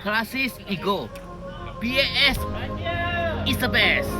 Classes Ego. PAS is the best.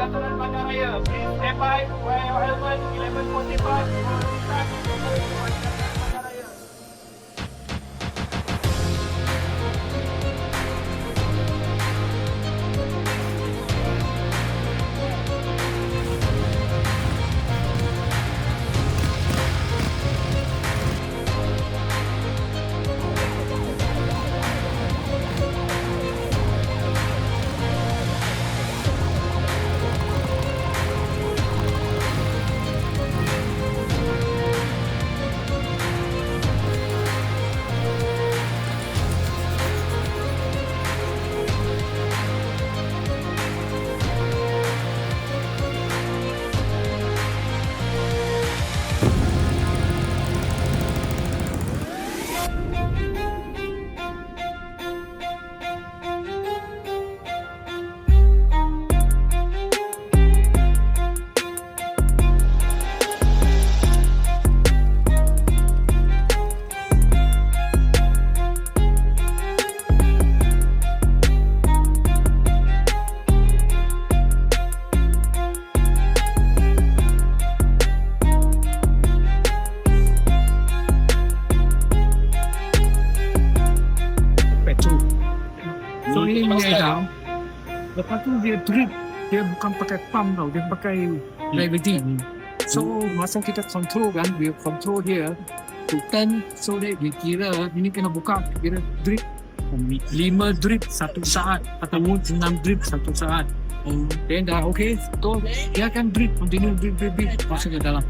Peraturan bandaraya. Please stand by, wear your helmet, 11:45. Start bandaraya. petrol. So ini mengajar. Lepas tu dia drip, dia bukan pakai pump tau, dia pakai gravity. So masa kita control kan, dia control dia to 10, so that dia kira ini kena buka, kira drip 5 drip 1 saat ataupun 6 drip 1 saat. Then dah okay, so dia akan drip, continue drip masuk ke dalam.